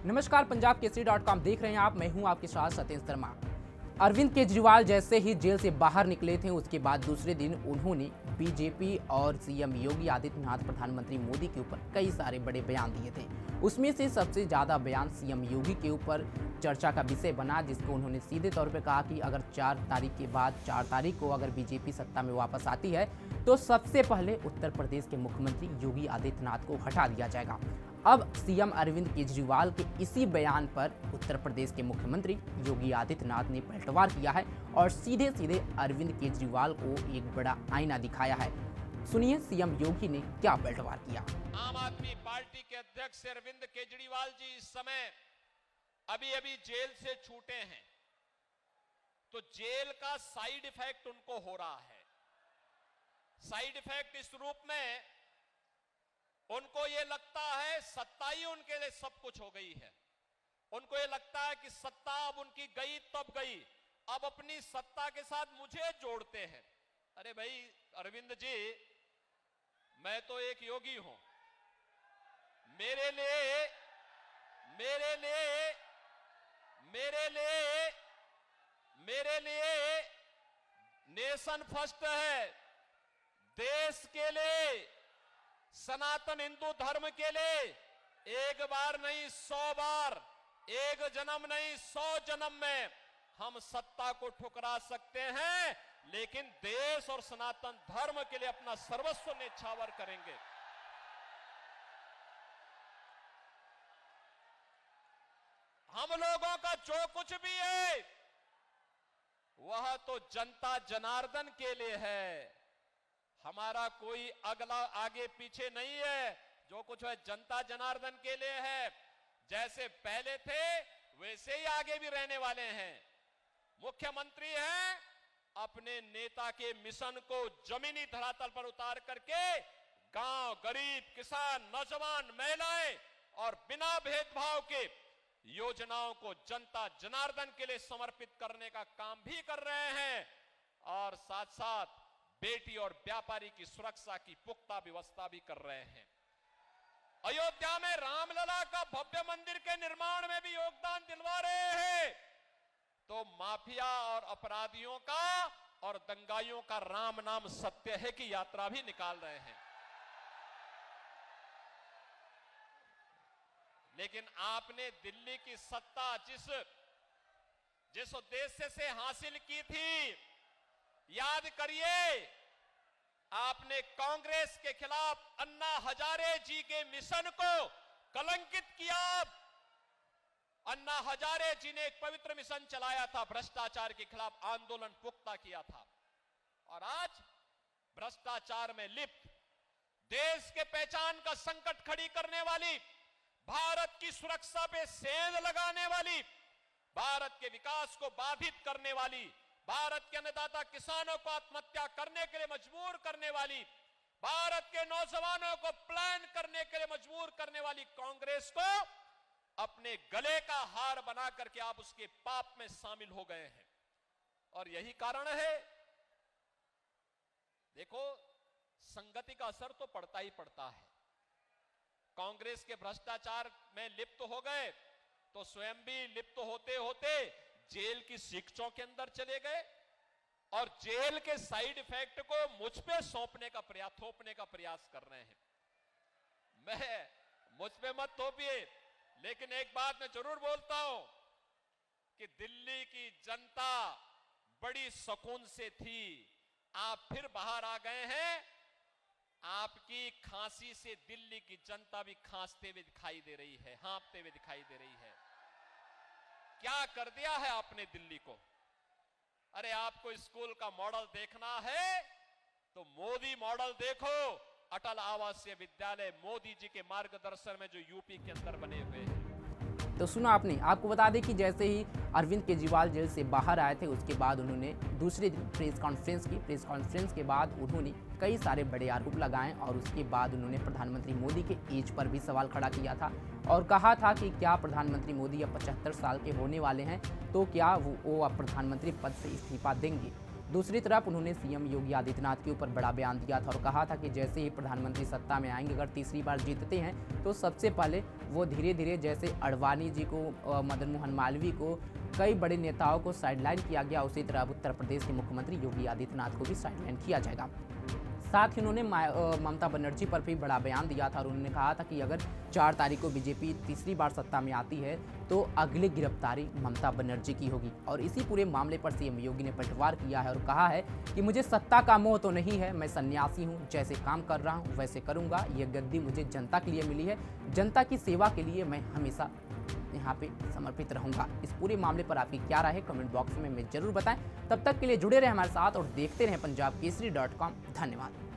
नमस्कार, पंजाब केसरी.com देख रहे हैं आप। मैं हूं आपके साथ सत्येंद्र शर्मा। अरविंद केजरीवाल जैसे ही जेल से बाहर निकले थे, उसके बाद दूसरे दिन उन्होंने बीजेपी और सीएम योगी आदित्यनाथ, प्रधानमंत्री मोदी के ऊपर कई सारे बड़े बयान दिए थे। उसमें से सबसे ज़्यादा बयान सीएम योगी के ऊपर चर्चा का विषय बना, जिसको उन्होंने सीधे तौर पर कहा कि अगर 4 तारीख के बाद 4 तारीख को अगर बीजेपी सत्ता में वापस आती है तो सबसे पहले उत्तर प्रदेश के मुख्यमंत्री योगी आदित्यनाथ को हटा दिया जाएगा। अब सीएम अरविंद केजरीवाल के इसी बयान पर उत्तर प्रदेश के मुख्यमंत्री योगी आदित्यनाथ ने पलटवार किया है और सीधे सीधे अरविंद केजरीवाल को एक बड़ा आईना दिखाया है। सुनिए सीएम योगी ने क्या पलटवार किया। आम आदमी पार्टी के अध्यक्ष अरविंद केजरीवाल जी इस समय अभी अभी जेल से छूटे हैं, तो जेल का साइड इफेक्ट उनको हो रहा है। साइड इफेक्ट इस रूप में, उनको ये लगता है सत्ता ही उनके लिए सब कुछ हो गई है। उनको ये लगता है कि सत्ता अब उनकी गई तब गई, अब अपनी सत्ता के साथ मुझे जोड़ते हैं। अरे भाई अरविंद जी, मैं तो एक योगी हूं। मेरे लिए मेरे लिए मेरे लिए मेरे लिए नेशन फर्स्ट है। देश के लिए, सनातन हिंदू धर्म के लिए एक बार नहीं 100 बार, एक जन्म नहीं 100 जन्म में हम सत्ता को ठुकरा सकते हैं, लेकिन देश और सनातन धर्म के लिए अपना सर्वस्व न्यौछावर करेंगे। हम लोगों का जो कुछ भी है वह तो जनता जनार्दन के लिए है। हमारा कोई अगला आगे पीछे नहीं है। जो कुछ है जनता जनार्दन के लिए है। जैसे पहले थे वैसे ही आगे भी रहने वाले हैं। मुख्यमंत्री हैं, अपने नेता के मिशन को जमीनी धरातल पर उतार करके गांव, गरीब, किसान, नौजवान, महिलाएं और बिना भेदभाव के योजनाओं को जनता जनार्दन के लिए समर्पित करने का काम भी कर रहे हैं, और साथ साथ बेटी और व्यापारी की सुरक्षा की पुख्ता व्यवस्था भी कर रहे हैं। अयोध्या में रामलला का भव्य मंदिर के निर्माण में भी योगदान दिलवा रहे हैं। तो माफिया और अपराधियों का और दंगाइयों का राम नाम सत्य है की यात्रा भी निकाल रहे हैं। लेकिन आपने दिल्ली की सत्ता जिस उद्देश्य से हासिल की थी, याद करिए, आपने कांग्रेस के खिलाफ अन्ना हजारे जी के मिशन को कलंकित किया। अन्ना हजारे जी ने एक पवित्र मिशन चलाया था, भ्रष्टाचार के खिलाफ आंदोलन पुख्ता किया था, और आज भ्रष्टाचार में लिप्त, देश के पहचान का संकट खड़ी करने वाली, भारत की सुरक्षा पे सेंध लगाने वाली, भारत के विकास को बाधित करने वाली, भारत के अन्नदाता किसानों को आत्महत्या करने के लिए मजबूर करने वाली, भारत के नौजवानों को प्लान करने के लिए मजबूर करने वाली कांग्रेस को अपने गले का हार बना करके आप उसके पाप में शामिल हो गए हैं। और यही कारण है, देखो, संगति का असर तो पड़ता ही पड़ता है। कांग्रेस के भ्रष्टाचार में लिप्त हो गए तो स्वयं भी लिप्त होते होते जेल की शिक्षों के अंदर चले गए, और जेल के साइड इफेक्ट को मुझ पे थोपने का प्रयास कर रहे हैं। मुझ पे मत थोपिए, लेकिन एक बात मैं जरूर बोलता हूं कि दिल्ली की जनता बड़ी सुकून से थी। आप फिर बाहर आ गए हैं। आपकी खांसी से दिल्ली की जनता भी खांसते हुए दिखाई दे रही है, हाँफते हुए दिखाई दे रही है। क्या कर दिया है आपने दिल्ली को? अरे आपको स्कूल का मॉडल देखना है तो मोदी मॉडल देखो। अटल आवासीय विद्यालय मोदी जी के मार्गदर्शन में जो यूपी के अंदर बने हुए हैं। तो सुना आपने। आपको बता दें कि जैसे ही अरविंद केजरीवाल जेल से बाहर आए थे, उसके बाद उन्होंने दूसरे दिन प्रेस कॉन्फ्रेंस की। प्रेस कॉन्फ्रेंस के बाद उन्होंने कई सारे बड़े आरोप लगाए, और उसके बाद उन्होंने प्रधानमंत्री मोदी के एज पर भी सवाल खड़ा किया था और कहा था कि क्या प्रधानमंत्री मोदी अब 75 साल के होने वाले हैं, तो क्या वो अब प्रधानमंत्री पद से इस्तीफा देंगे। दूसरी तरफ उन्होंने सीएम योगी आदित्यनाथ के ऊपर बड़ा बयान दिया था और कहा था कि जैसे ही प्रधानमंत्री सत्ता में आएंगे, अगर तीसरी बार जीतते हैं तो सबसे पहले वो धीरे धीरे जैसे अडवाणी जी को, मदन मोहन मालवीय को, कई बड़े नेताओं को साइडलाइन किया गया, उसी तरह अब उत्तर प्रदेश के मुख्यमंत्री योगी आदित्यनाथ को भी साइडलाइन किया जाएगा। साथ ही उन्होंने ममता बनर्जी पर भी बड़ा बयान दिया था और उन्होंने कहा था कि अगर 4 तारीख को बीजेपी तीसरी बार सत्ता में आती है तो अगली गिरफ्तारी ममता बनर्जी की होगी। और इसी पूरे मामले पर सीएम योगी ने पलटवार किया है और कहा है कि मुझे सत्ता का मोह तो नहीं है, मैं सन्यासी हूं, जैसे काम कर रहा हूं वैसे करूंगा। यह गद्दी मुझे जनता के लिए मिली है, जनता की सेवा के लिए मैं हमेशा यहाँ पे समर्पित रहूंगा। इस पूरे मामले पर आपकी क्या राय है कमेंट बॉक्स में जरूर बताएं। तब तक के लिए जुड़े रहे हमारे साथ और देखते रहें पंजाब केसरी.com। धन्यवाद।